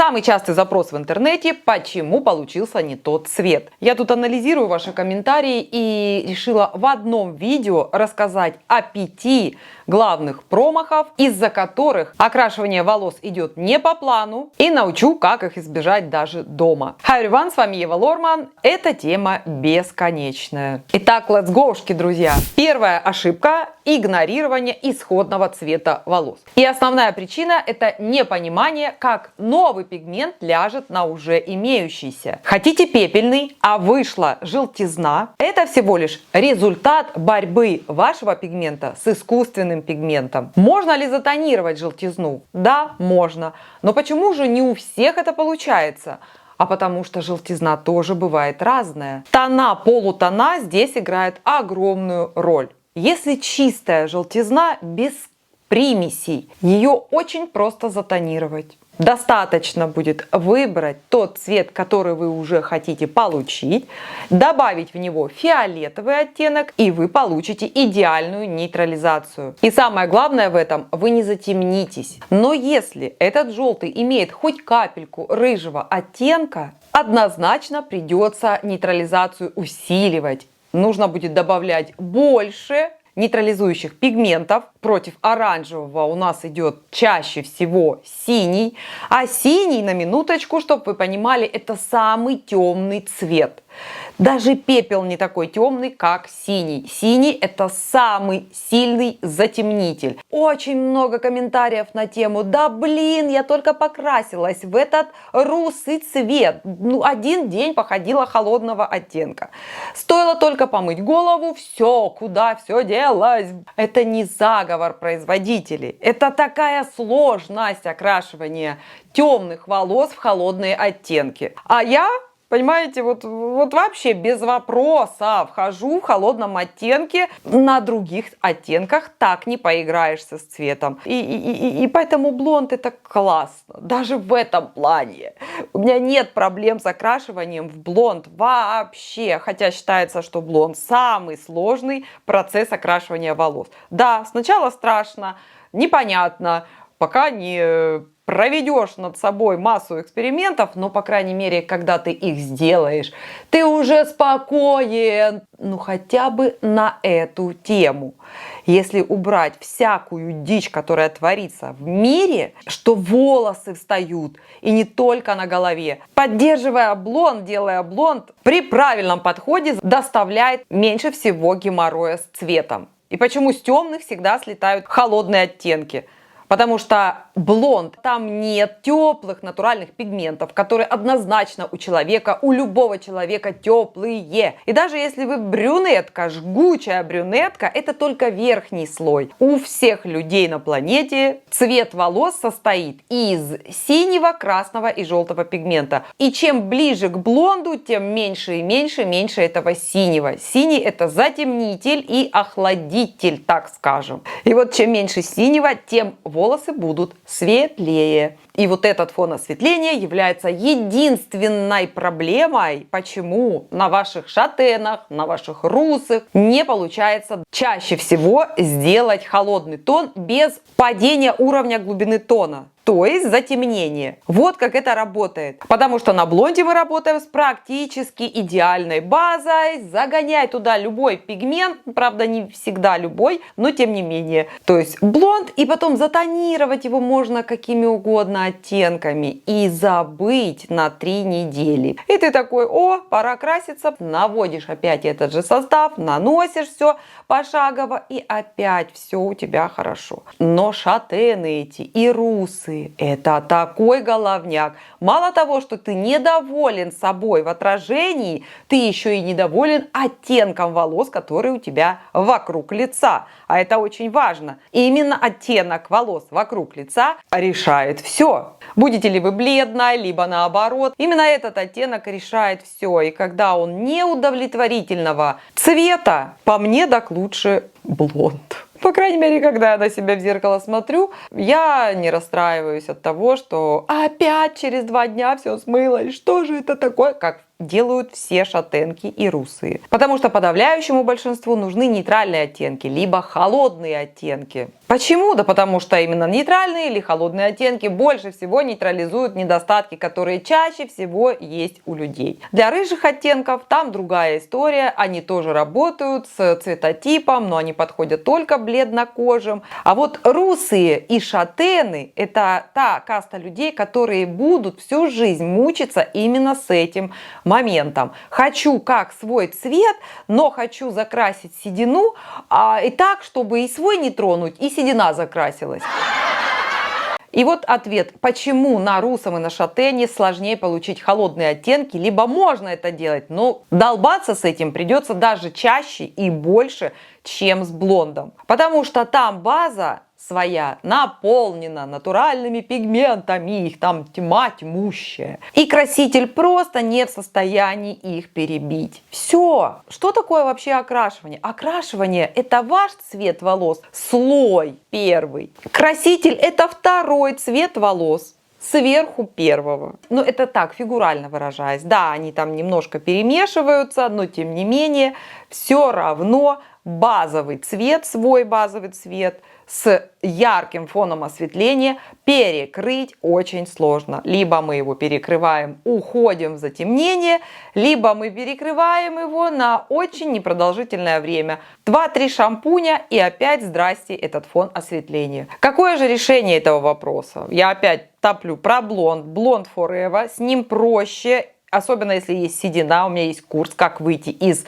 Самый частый запрос в интернете: почему получился не тот цвет? Я тут анализирую ваши комментарии и решила в одном видео рассказать о 5 главных промахов, из-за которых окрашивание волос идет не по плану, и научу, как их избежать даже дома. Hi everyone, с вами Ева Лорман. Эта тема бесконечная. Итак, let's go, друзья. Первая ошибка – игнорирование исходного цвета волос. И основная причина – это непонимание, как новый пигмент ляжет на уже имеющийся. Хотите пепельный, а вышла желтизна – это всего лишь результат борьбы вашего пигмента с искусственным пигментом. Можно ли затонировать желтизну? Да, можно. Но почему же не у всех это получается? А потому что желтизна тоже бывает разная. Тона, полутона здесь играют огромную роль. Если чистая желтизна без примесей, ее очень просто затонировать. Достаточно будет выбрать тот цвет, который вы уже хотите получить, добавить в него фиолетовый оттенок, и вы получите идеальную нейтрализацию. И самое главное в этом – вы не затемнитесь. Но если этот желтый имеет хоть капельку рыжего оттенка, однозначно придется нейтрализацию усиливать. Нужно будет добавлять больше нейтрализующих пигментов. Против оранжевого у нас идет чаще всего синий. А синий, на минуточку, чтобы вы понимали, это самый темный цвет. Даже пепел не такой темный, как синий. Синий – это самый сильный затемнитель. Очень много комментариев на тему: да блин, я только покрасилась в этот русый цвет. Один день походила холодного оттенка. Стоило только помыть голову, все, куда все делось. Это не заговор производителей. Это такая сложность окрашивания темных волос в холодные оттенки. А я... Понимаете, вот вообще без вопроса вхожу в холодном оттенке. На других оттенках так не поиграешься с цветом. И поэтому блонд это классно. Даже в этом плане. У меня нет проблем с окрашиванием в блонд вообще. Хотя считается, что блонд самый сложный процесс окрашивания волос. Да, сначала страшно, непонятно, пока не проведешь над собой массу экспериментов, но, по крайней мере, когда ты их сделаешь, ты уже спокоен, ну, хотя бы на эту тему. Если убрать всякую дичь, которая творится в мире, что волосы встают, и не только на голове, поддерживая блонд, делая блонд, при правильном подходе доставляет меньше всего геморроя с цветом. И почему с темных всегда слетают холодные оттенки? Потому что блонд, там нет теплых натуральных пигментов, которые однозначно у любого человека теплые. И даже если вы брюнетка, жгучая брюнетка, это только верхний слой. У всех людей на планете цвет волос состоит из синего, красного и желтого пигмента. И чем ближе к блонду, тем меньше и меньше этого синего. Синий – это затемнитель и охладитель, так скажем. И вот чем меньше синего, тем волосы будут светлее. И вот этот фон осветления является единственной проблемой, почему на ваших шатенах, на ваших русых не получается чаще всего сделать холодный тон без падения уровня глубины тона. То есть затемнение. Вот как это работает. Потому что на блонде мы работаем с практически идеальной базой. Загоняй туда любой пигмент. Правда, не всегда любой, но тем не менее. То есть блонд, и потом затонировать его можно какими угодно оттенками. И забыть на 3 недели. И ты такой: о, пора краситься. Наводишь опять этот же состав, наносишь все пошагово, и опять все у тебя хорошо. Но шатены эти и русы – это такой головняк. Мало того, что ты недоволен собой в отражении, ты еще и недоволен оттенком волос, который у тебя вокруг лица. А это очень важно. И именно оттенок волос вокруг лица решает все. Будете ли вы бледной, либо наоборот. Именно этот оттенок решает все. И когда он неудовлетворительного цвета, по мне так лучше блонд. По крайней мере, когда я на себя в зеркало смотрю, я не расстраиваюсь от того, что опять через 2 дня все смылось. Что же это такое? Как делают все шатенки и русые. Потому что подавляющему большинству нужны нейтральные оттенки, либо холодные оттенки. Почему? Да потому что именно нейтральные или холодные оттенки больше всего нейтрализуют недостатки, которые чаще всего есть у людей. Для рыжих оттенков там другая история, они тоже работают с цветотипом, но они подходят только бледнокожим. А вот русые и шатены – это та каста людей, которые будут всю жизнь мучиться именно с этим моментом. Хочу как свой цвет, но хочу закрасить седину, и так, чтобы и свой не тронуть, и седина закрасилась. И вот ответ, почему на русом и на шатене сложнее получить холодные оттенки, либо можно это делать, но долбаться с этим придется даже чаще и больше, чем с блондом. Потому что там база своя наполнена натуральными пигментами, их там тьма тьмущая. И краситель просто не в состоянии их перебить. Все. Что такое вообще окрашивание? Окрашивание – это ваш цвет волос, слой первый. Краситель – это второй цвет волос сверху первого. Но это так, фигурально выражаясь. Да, они там немножко перемешиваются, но тем не менее, все равно базовый цвет, свой базовый цвет с ярким фоном осветления перекрыть очень сложно. Либо мы его перекрываем, уходим в затемнение, либо мы перекрываем его на очень непродолжительное время. 2-3 шампуня и опять здрасте этот фон осветления. Какое же решение этого вопроса? Я опять топлю про блонд. Блонд Forever. С ним проще, особенно если есть седина. У меня есть курс, как выйти из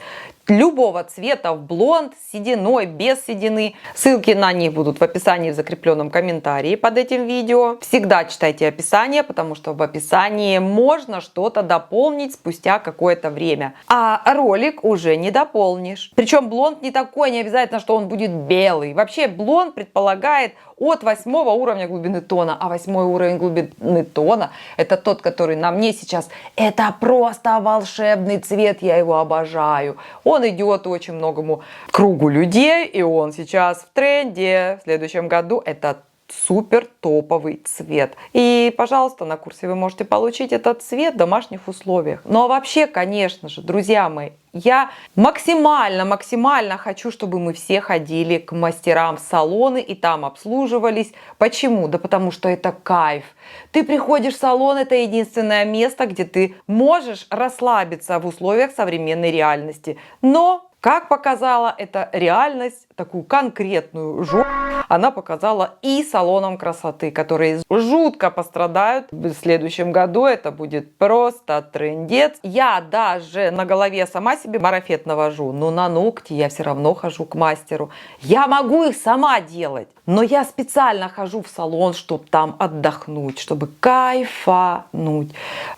любого цвета в блонд, с сединой, без седины. Ссылки на них будут в описании, в закрепленном комментарии под этим видео. Всегда читайте описание, потому что в описании можно что-то дополнить спустя какое-то время. А ролик уже не дополнишь. Причем блонд не такой, не обязательно, что он будет белый. Вообще блонд предполагает от 8 уровня глубины тона. А 8 уровень глубины тона – это тот, который на мне сейчас. Это просто волшебный цвет, я его обожаю. Он идет очень многому кругу людей, и он сейчас в тренде. В следующем году это супер топовый цвет. И, пожалуйста, на курсе вы можете получить этот цвет в домашних условиях. Ну а вообще, конечно же, друзья мои, я максимально хочу, чтобы мы все ходили к мастерам в салоны и там обслуживались. Почему? Да потому что это кайф. Ты приходишь в салон, это единственное место, где ты можешь расслабиться в условиях современной реальности. Но как показала эта реальность, такую конкретную жопу, она показала и салонам красоты, которые жутко пострадают. В следующем году это будет просто трындец. Я даже на голове сама себе марафет навожу, но на ногти я все равно хожу к мастеру. Я могу их сама делать, но я специально хожу в салон, чтобы там отдохнуть, чтобы кайфануть,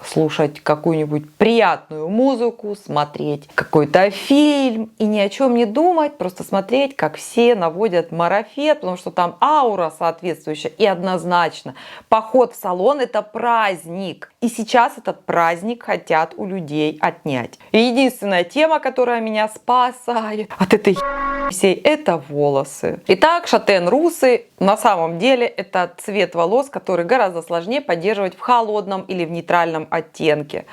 слушать какую-нибудь приятную музыку, смотреть какой-то фильм и ни о чем не думать, просто смотреть, как все наводят марафет, потому что там аура соответствующая. И однозначно поход в салон – это праздник. И сейчас этот праздник хотят у людей отнять. И единственная тема, которая меня спасает от этой всей, это волосы. Итак, шатен русый на самом деле это цвет волос, который гораздо сложнее поддерживать в холодном или в нейтральном оттенке.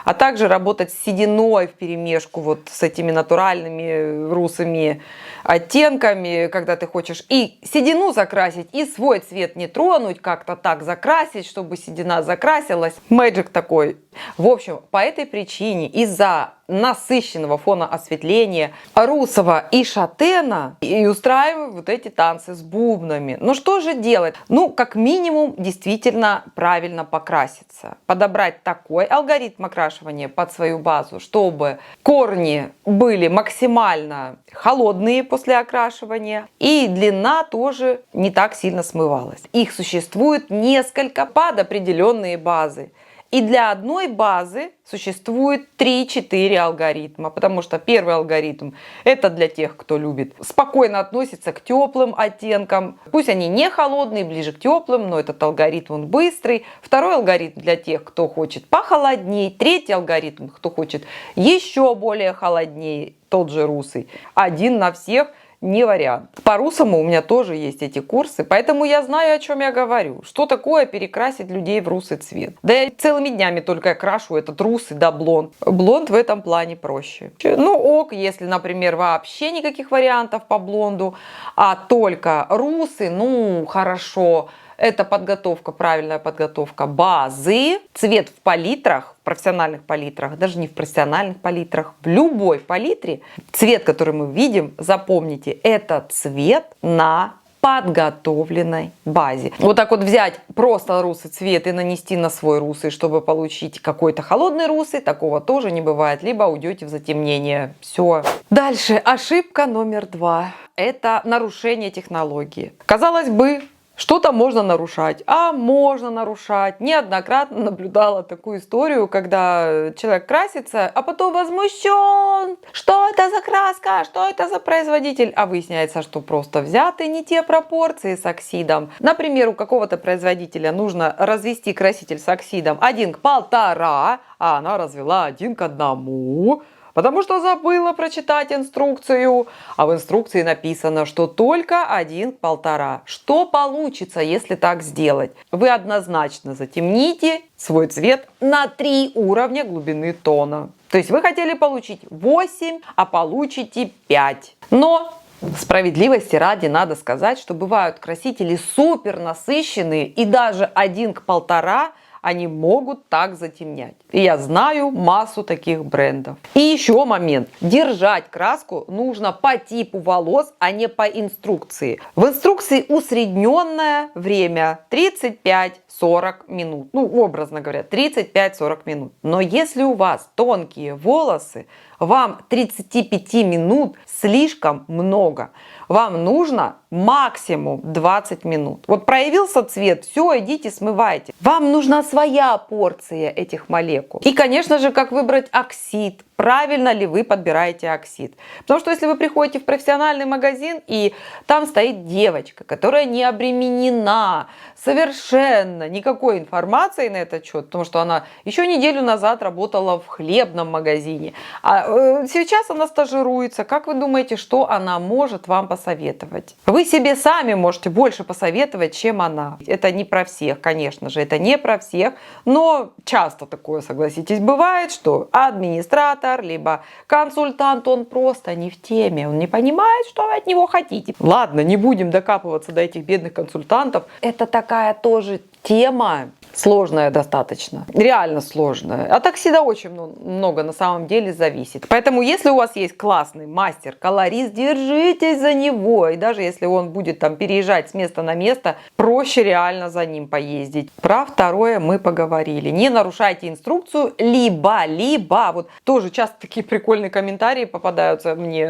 А также работать с сединой вперемешку вот с этими натуральными русыми оттенками, когда ты хочешь и седину закрасить, и свой цвет не тронуть, как-то так закрасить, чтобы седина закрасилась. Мэджик такой. В общем, по этой причине, из-за насыщенного фона осветления русого и шатена и устраиваю вот эти танцы с бубнами. Ну что же делать? Ну, как минимум, действительно правильно покраситься. Подобрать такой алгоритм окрашивания под свою базу, чтобы корни были максимально холодные после окрашивания и длина тоже не так сильно смывалась. Их существует несколько под определенные базы. И для одной базы существует 3-4 алгоритма, потому что первый алгоритм это для тех, кто любит спокойно относиться к теплым оттенкам. Пусть они не холодные, ближе к теплым, но этот алгоритм он быстрый. Второй алгоритм для тех, кто хочет похолоднее. Третий алгоритм, кто хочет еще более холоднее, тот же русый. Один на всех. не вариант. По русому у меня тоже есть эти курсы, поэтому я знаю, о чем я говорю. Что такое перекрасить людей в русый цвет. Да я целыми днями только крашу этот русый, да, блонд. Блонд в этом плане проще. Ну ок, если, например, вообще никаких вариантов по блонду, а только русый, ну хорошо. Это подготовка, правильная подготовка базы. Цвет в палитрах, в профессиональных палитрах, даже не в профессиональных палитрах, в любой палитре. Цвет, который мы видим, запомните, это цвет на подготовленной базе. Вот так вот взять просто русый цвет и нанести на свой русый, чтобы получить какой-то холодный русый, такого тоже не бывает. Либо уйдете в затемнение. Все. Дальше. Ошибка номер 2. Это нарушение технологии. Казалось бы, что-то можно нарушать, а можно нарушать. Неоднократно наблюдала такую историю, когда человек красится, а потом возмущен, что это за краска, что это за производитель. А выясняется, что просто взяты не те пропорции с оксидом. Например, у какого-то производителя нужно развести краситель с оксидом 1 к 1,5, а она развела 1 к 1. Потому что забыла прочитать инструкцию, а в инструкции написано, что только 1 к 1,5. Что получится, если так сделать? Вы однозначно затемните свой цвет на 3 уровня глубины тона. То есть вы хотели получить 8, а получите 5. Но справедливости ради надо сказать, что бывают красители супер насыщенные, и даже 1 к 1,5 они могут так затемнять. И я знаю массу таких брендов. И еще момент. Держать краску нужно по типу волос, а не по инструкции. В инструкции усредненное время 35-40 минут. Ну, образно говоря, 35-40 минут. Но если у вас тонкие волосы, вам 35 минут слишком много. Вам нужно максимум 20 минут. Вот проявился цвет, все, идите смывайте. Вам нужна своя порция этих молекул. И, конечно же, как выбрать оксид. Правильно ли вы подбираете оксид? Потому что если вы приходите в профессиональный магазин, и там стоит девочка, которая не обременена совершенно никакой информацией на этот счет, потому что она еще неделю назад работала в хлебном магазине, а сейчас она стажируется, как вы думаете, что она может вам посоветовать? Вы себе сами можете больше посоветовать, чем она. Это не про всех, конечно же, это не про всех, но часто такое, согласитесь, бывает, что администратор либо консультант, он просто не в теме, он не понимает, что вы от него хотите. Ладно, не будем докапываться до этих бедных консультантов. Это такая тоже тема сложная достаточно, реально сложная. От оксида очень много на самом деле зависит. Поэтому, если у вас есть классный мастер, колорист, держитесь за него. И даже если он будет там переезжать с места на место, проще реально за ним поездить. Про второе мы поговорили. Не нарушайте инструкцию, либо, вот тоже часто такие прикольные комментарии попадаются мне.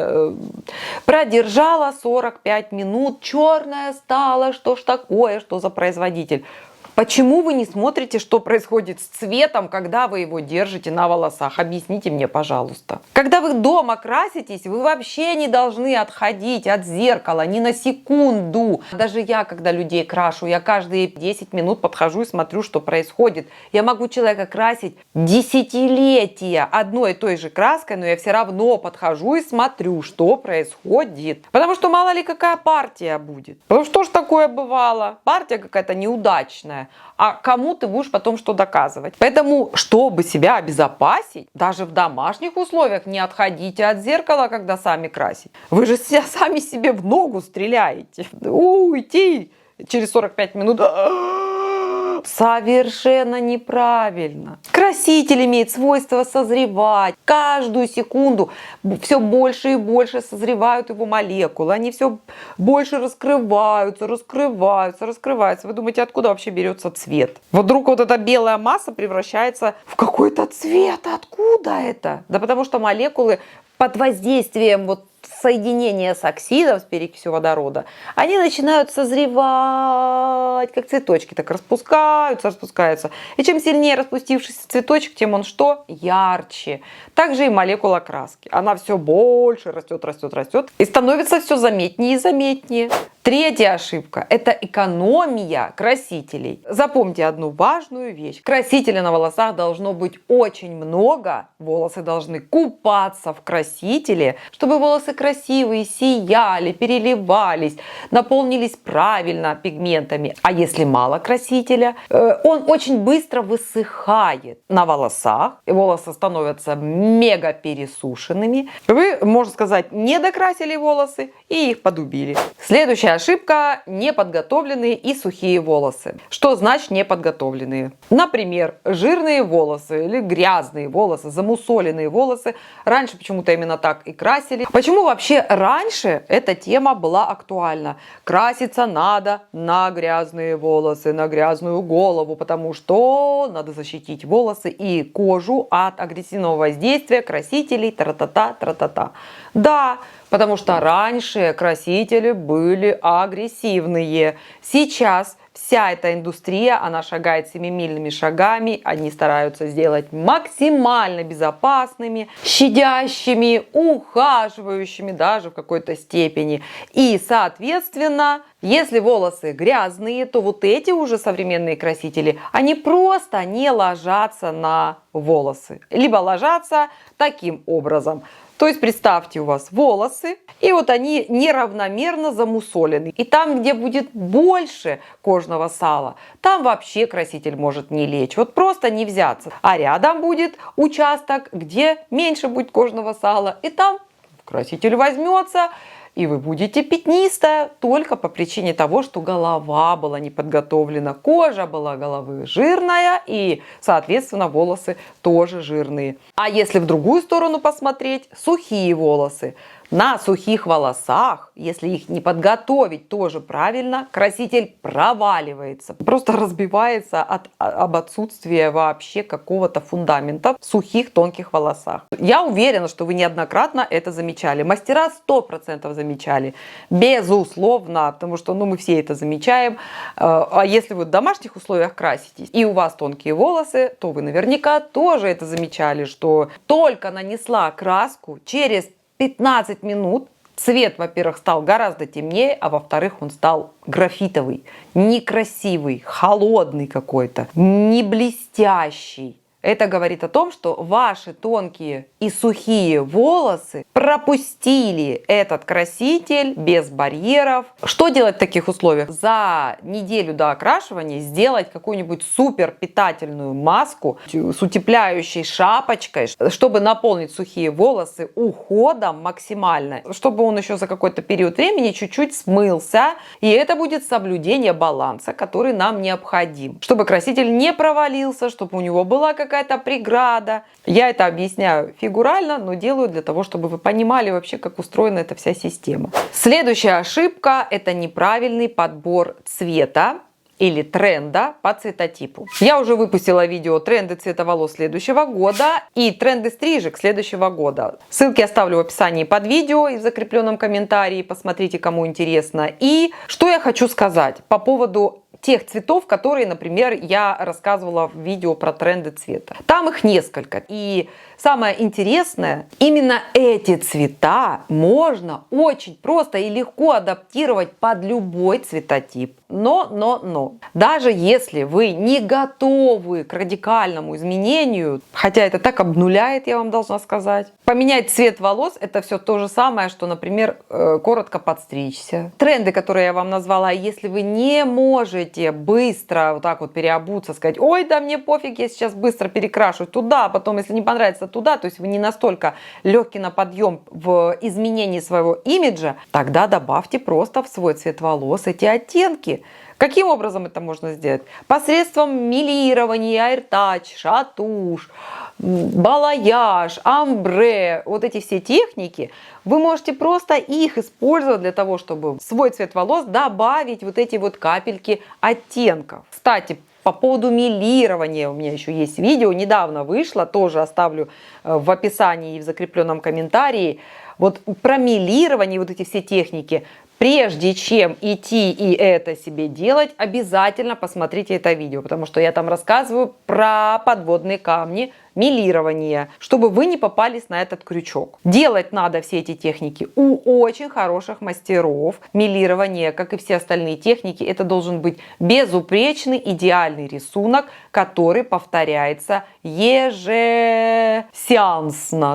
Продержала 45 минут, черная стала, что ж такое, что за производитель? Почему вы не смотрите, что происходит с цветом, когда вы его держите на волосах? Объясните мне, пожалуйста. Когда вы дома краситесь, вы вообще не должны отходить от зеркала ни на секунду. Даже я, когда людей крашу, я каждые 10 минут подхожу и смотрю, что происходит. Я могу человека красить десятилетия одной и той же краской, но я все равно подхожу и смотрю, что происходит. Потому что мало ли какая партия будет. Ну что ж такое бывало? Партия какая-то неудачная. А кому ты будешь потом что доказывать? Поэтому, чтобы себя обезопасить, даже в домашних условиях не отходите от зеркала, когда сами красите. Вы же сами себе в ногу стреляете. Уйти через 45 минут. Совершенно неправильно. Краситель имеет свойство созревать. Каждую секунду все больше и больше созревают его молекулы. Они все больше раскрываются. Вы думаете, откуда вообще берется цвет? Вдруг вот эта белая масса превращается в какой-то цвет. Откуда это? Да потому что молекулы под воздействием вот соединения с оксидом, с перекисью водорода, они начинают созревать, как цветочки, так распускаются. И чем сильнее распустившийся цветочек, тем он что? Ярче. Также и молекула краски. Она все больше растет и становится все заметнее и заметнее. Третья ошибка – это экономия красителей. Запомните одну важную вещь. Красителя на волосах должно быть очень много. Волосы должны купаться в красителе, чтобы волосы красивые, сияли, переливались, наполнились правильно пигментами. А если мало красителя, он очень быстро высыхает на волосах, и волосы становятся мега пересушенными. Вы, можно сказать, не докрасили волосы и их подубили. Следующая ошибка – неподготовленные и сухие волосы. Что значит неподготовленные? Например, жирные волосы или грязные волосы, замусоленные волосы. Раньше почему-то именно так и красили. Почему вообще раньше эта тема была актуальна? Краситься надо на грязные волосы, на грязную голову, потому что надо защитить волосы и кожу от агрессивного воздействия красителей, тра-та-та, тра-та-та. Да, потому что раньше красители были агрессивные. Сейчас вся эта индустрия, она шагает семимильными шагами. Они стараются сделать максимально безопасными, щадящими, ухаживающими даже в какой-то степени. И, соответственно, если волосы грязные, то вот эти уже современные красители, они просто не ложатся на волосы. Либо ложатся таким образом. То есть представьте, у вас волосы, и вот они неравномерно замусолены. И там, где будет больше кожного сала, там вообще краситель может не лечь. Вот просто не взяться. А рядом будет участок, где меньше будет кожного сала, и там краситель возьмется, и вы будете пятнистая только по причине того, что голова была не подготовлена, кожа была головы жирная и, соответственно, волосы тоже жирные. А если в другую сторону посмотреть, сухие волосы. На сухих волосах, если их не подготовить тоже правильно, краситель проваливается, просто разбивается об отсутствия вообще какого-то фундамента в сухих тонких волосах. Я уверена, что вы неоднократно это замечали. Мастера 100% замечали, безусловно, потому что мы все это замечаем. А если вы в домашних условиях краситесь и у вас тонкие волосы, то вы наверняка тоже это замечали, что только нанесла краску, через 15 минут цвет, во-первых, стал гораздо темнее, а во-вторых, он стал графитовый, некрасивый, холодный какой-то, не блестящий. Это говорит о том, что ваши тонкие и сухие волосы пропустили этот краситель без барьеров. Что делать в таких условиях? За неделю до окрашивания сделать какую-нибудь супер питательную маску с утепляющей шапочкой, чтобы наполнить сухие волосы уходом максимально, чтобы он еще за какой-то период времени чуть-чуть смылся. И это будет соблюдение баланса, который нам необходим. Чтобы краситель не провалился, чтобы у него была какая-то преграда. Я это объясняю фигурально, но делаю для того, чтобы вы понимали вообще, как устроена эта вся система. Следующая ошибка – это неправильный подбор цвета или тренда по цветотипу. Я уже выпустила видео «Тренды цвета волос следующего года» и «Тренды стрижек следующего года». Ссылки оставлю в описании под видео и в закрепленном комментарии. Посмотрите, кому интересно. И что я хочу сказать по поводу тех цветов, которые, например, я рассказывала в видео про тренды цвета. Там их несколько. И самое интересное, именно эти цвета можно очень просто и легко адаптировать под любой цветотип. Но. Даже если вы не готовы к радикальному изменению, хотя это так обнуляет, я вам должна сказать. Поменять цвет волос – это все то же самое, что, например, коротко подстричься. Тренды, которые я вам назвала, если вы не можете быстро вот так вот переобуться, сказать: ой, да мне пофиг, я сейчас быстро перекрашу туда, а потом, если не понравится, туда, то есть вы не настолько легкий на подъем в изменении своего имиджа, тогда добавьте просто в свой цвет волос эти оттенки. Каким образом это можно сделать? Посредством мелирования, айртач, шатуш, балаяж, амбре, вот эти все техники, вы можете просто их использовать для того, чтобы в свой цвет волос добавить вот эти вот капельки оттенков. Кстати, по поводу мелирования у меня еще есть видео, недавно вышло, тоже оставлю в описании и в закрепленном комментарии. Вот про мелирование, вот эти все техники. Прежде чем идти и это себе делать, обязательно посмотрите это видео, потому что я там рассказываю про подводные камни мелирование, чтобы вы не попались на этот крючок. Делать надо все эти техники у очень хороших мастеров. Мелирование, как и все остальные техники, это должен быть безупречный, идеальный рисунок, который повторяется ежесеансно.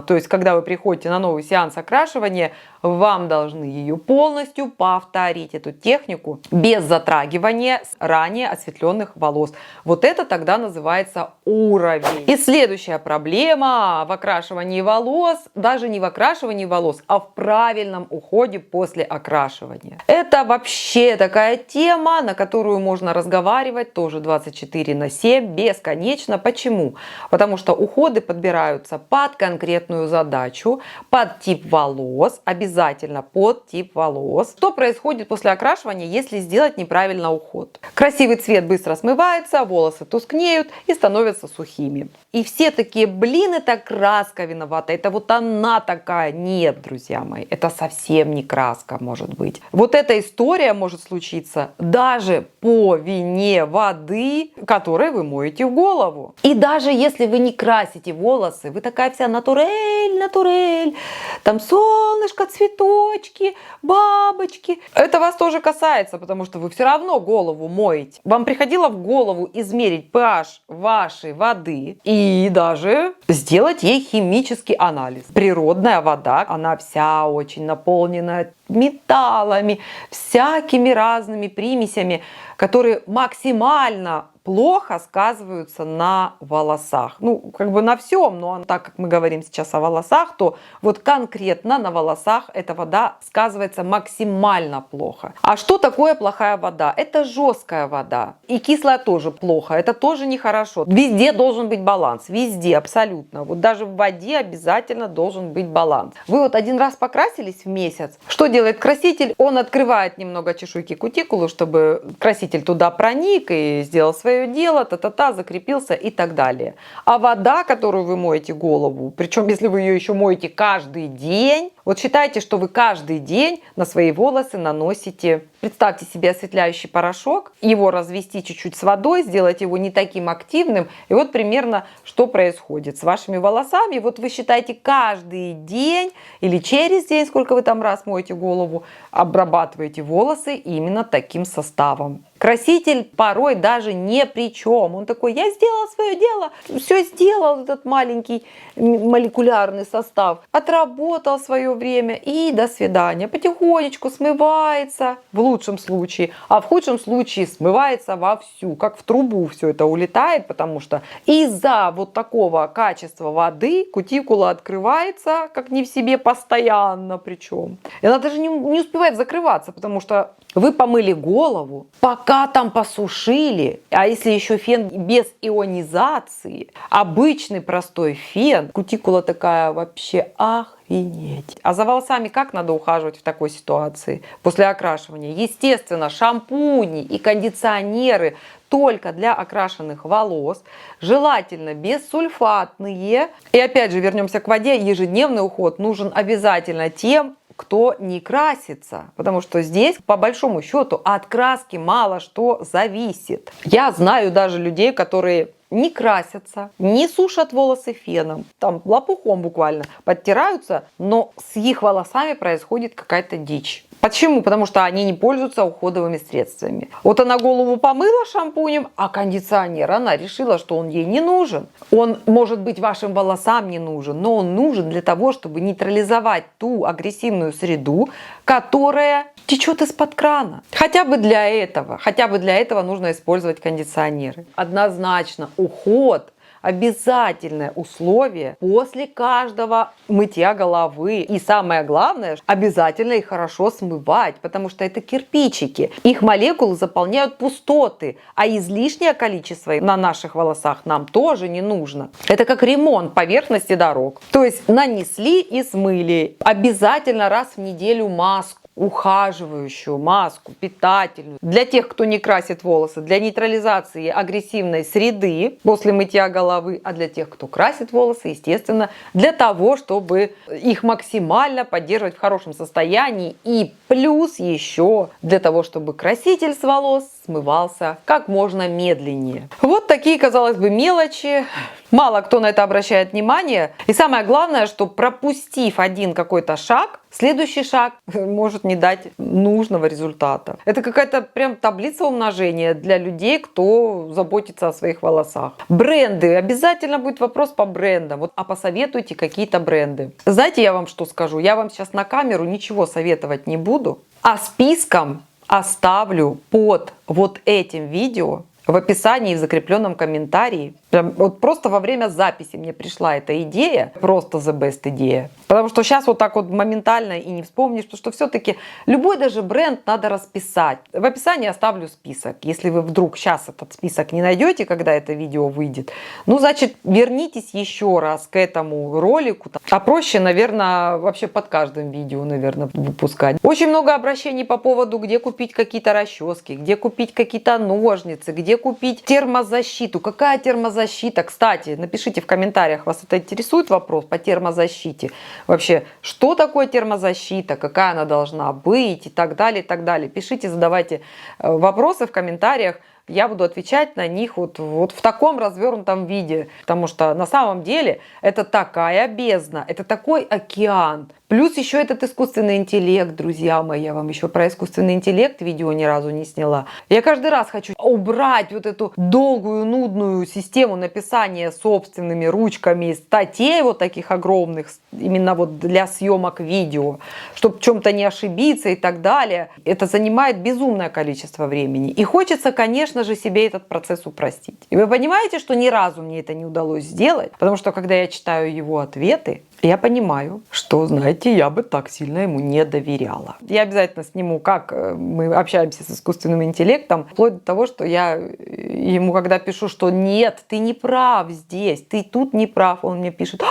То есть, когда вы приходите на новый сеанс окрашивания, вам должны ее полностью повторить, эту технику, без затрагивания ранее осветленных волос. Вот это тогда называется уровень. И следующая проблема в окрашивании волос, даже не в окрашивании волос, а в правильном уходе после окрашивания. Это вообще такая тема, на которую можно разговаривать тоже 24/7 бесконечно. Почему? Потому что уходы подбираются под конкретную задачу, под тип волос, обязательно под тип волос. Что происходит после окрашивания, если сделать неправильно уход? Красивый цвет быстро смывается, волосы тускнеют и становятся сухими. И все такие, блин, это краска виновата, это вот она такая. Нет, друзья мои, это совсем не краска может быть. Вот эта история может случиться даже по вине воды, которой вы моете в голову. И даже если вы не красите волосы, вы такая вся натурель, натурель, там солнышко, цветочки, бабочки. Это вас тоже касается, потому что вы все равно голову моете. Вам приходило в голову измерить pH вашей воды и даже сделать ей химический анализ. Природная вода, она вся очень наполнена металлами, всякими разными примесями, которые максимально плохо сказываются на волосах. Ну, как бы на всем, но так как мы говорим сейчас о волосах, то вот конкретно на волосах эта вода сказывается максимально плохо. А что такое плохая вода? Это жесткая вода. И кислая тоже плохо, это тоже нехорошо. Везде должен быть баланс, везде, абсолютно. Вот даже в воде обязательно должен быть баланс. Вы вот один раз покрасились в месяц, что делает краситель? Он открывает немного чешуйки кутикулы, чтобы краситель туда проник и сделал свое дело, та-та-та, закрепился и так далее. А вода, которую вы моете голову, причем если вы ее еще моете каждый день, вот считайте, что вы каждый день на свои волосы наносите, представьте себе осветляющий порошок, его развести чуть-чуть с водой, сделать его не таким активным, и вот примерно что происходит с вашими волосами. Вот вы считаете каждый день или через день, сколько вы там раз моете голову, обрабатываете волосы именно таким составом. Краситель порой даже не при чем. Он такой, я сделал свое дело, все сделал этот маленький молекулярный состав, отработал свое время и до свидания. Потихонечку смывается в лучшем случае, а в худшем случае смывается вовсю, как в трубу все это улетает, потому что из-за вот такого качества воды кутикула открывается, как не в себе постоянно причем. И она даже не успевает закрываться, потому что вы помыли голову, пока там посушили, а если еще фен без ионизации, обычный простой фен, кутикула такая вообще охренеть. А за волосами как надо ухаживать в такой ситуации после окрашивания? Естественно, шампуни и кондиционеры только для окрашенных волос, желательно бессульфатные. И опять же вернемся к воде, ежедневный уход нужен обязательно тем, кто не красится, потому что здесь по большому счету от краски мало что зависит. Я знаю даже людей, которые не красятся, не сушат волосы феном, там лопухом буквально подтираются, но с их волосами происходит какая-то дичь. Почему? Потому что они не пользуются уходовыми средствами. Вот она голову помыла шампунем, а кондиционер, она решила, что он ей не нужен. Он, может быть, вашим волосам не нужен, но он нужен для того, чтобы нейтрализовать ту агрессивную среду, которая течет из-под крана. Хотя бы для этого нужно использовать кондиционеры. Однозначно уход – обязательное условие после каждого мытья головы. И самое главное, обязательно их хорошо смывать, потому что это кирпичики. Их молекулы заполняют пустоты, а излишнее количество на наших волосах нам тоже не нужно. Это как ремонт поверхности дорог. То есть нанесли и смыли. Обязательно раз в неделю маску. Ухаживающую маску, питательную. Для тех, кто не красит волосы, для нейтрализации агрессивной среды после мытья головы, а для тех, кто красит волосы, естественно, для того, чтобы их максимально поддерживать в хорошем состоянии. И плюс еще для того, чтобы краситель с волос смывался как можно медленнее. Вот такие, казалось бы, мелочи. Мало кто на это обращает внимание. И самое главное, что пропустив один какой-то шаг, следующий шаг может не дать нужного результата. Это какая-то прям таблица умножения для людей, кто заботится о своих волосах. Бренды. Обязательно будет вопрос по брендам. Вот, а посоветуйте какие-то бренды. Знаете, я вам что скажу? Я вам сейчас на камеру ничего советовать не буду, а списком оставлю под вот этим видео в описании и в закрепленном комментарии. Прям, вот просто во время записи мне пришла эта идея, просто the best идея. Потому что сейчас вот так вот моментально и не вспомнишь, потому что все-таки любой даже бренд надо расписать. В описании оставлю список. Если вы вдруг сейчас этот список не найдете, когда это видео выйдет, ну, значит, вернитесь еще раз к этому ролику. А проще, наверное, вообще под каждым видео, наверное, выпускать. Очень много обращений по поводу, где купить какие-то расчески, где купить какие-то ножницы, где купить термозащиту. Какая термозащита? Кстати, напишите в комментариях, вас это интересует вопрос по термозащите. Вообще, что такое термозащита, какая она должна быть и так далее, и так далее. Пишите, задавайте вопросы в комментариях. Я буду отвечать на них вот в таком развернутом виде. Потому что на самом деле это такая бездна, это такой океан. Плюс еще этот искусственный интеллект, друзья мои. Я вам еще про искусственный интеллект видео ни разу не сняла. Я каждый раз хочу убрать вот эту долгую, нудную систему написания собственными ручками статей вот таких огромных, именно вот для съемок видео, чтобы в чем-то не ошибиться и так далее. Это занимает безумное количество времени. И хочется, конечно же, себе этот процесс упростить. И вы понимаете, что ни разу мне это не удалось сделать, потому что когда я читаю его ответы, я понимаю, что, знаете, я бы так сильно ему не доверяла. Я обязательно сниму, как мы общаемся с искусственным интеллектом, вплоть до того, что я ему, когда пишу, что нет, ты не прав здесь, ты тут не прав, он мне пишет: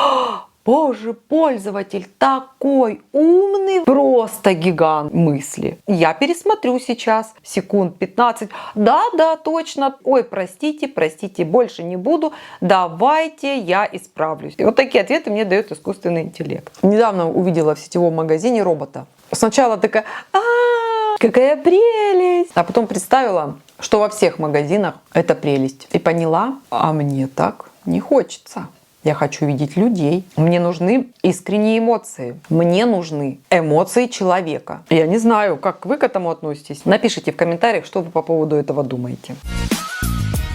боже, пользователь такой умный, просто гигант мысли. Я пересмотрю сейчас, секунд 15. Да, точно. Ой, простите, больше не буду. Давайте я исправлюсь. И вот такие ответы мне дает искусственный интеллект. Недавно увидела в сетевом магазине робота. Сначала такая: какая прелесть! А потом представила, что во всех магазинах это прелесть. И поняла, а мне так не хочется. Я хочу видеть людей. Мне нужны искренние эмоции. Мне нужны эмоции человека. Я не знаю, как вы к этому относитесь. Напишите в комментариях, что вы по поводу этого думаете.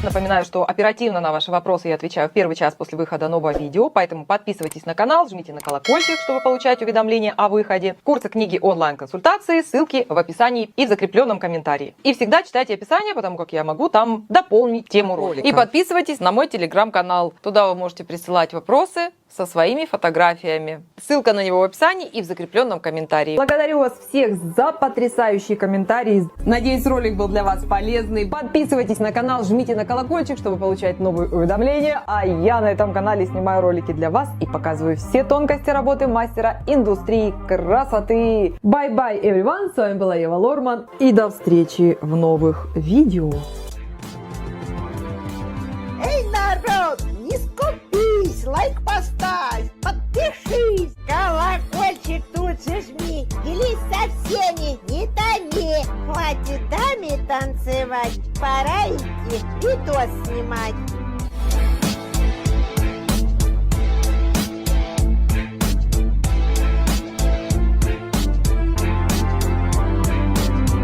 Напоминаю, что оперативно на ваши вопросы я отвечаю в первый час после выхода нового видео, поэтому подписывайтесь на канал, жмите на колокольчик, чтобы получать уведомления о выходе. Курсы, книги, онлайн-консультации, ссылки в описании и в закрепленном комментарии. И всегда читайте описание, потому как я могу там дополнить тему ролика. И подписывайтесь на мой телеграм-канал. Туда вы можете присылать вопросы со своими фотографиями. Ссылка на него в описании и в закрепленном комментарии. Благодарю вас всех за потрясающие комментарии. Надеюсь, ролик был для вас полезный. Подписывайтесь на канал, жмите на колокольчик, чтобы получать новые уведомления. А я на этом канале снимаю ролики для вас и показываю все тонкости работы мастера индустрии красоты. Bye-bye, everyone! С вами была Ева Лорман. И до встречи в новых видео. Эй, народ, не скупись, лайк поставь, подпишись, колокольчик тут же жми, делись со всеми, не томи, хватит даме танцевать, пора идти видос снимать.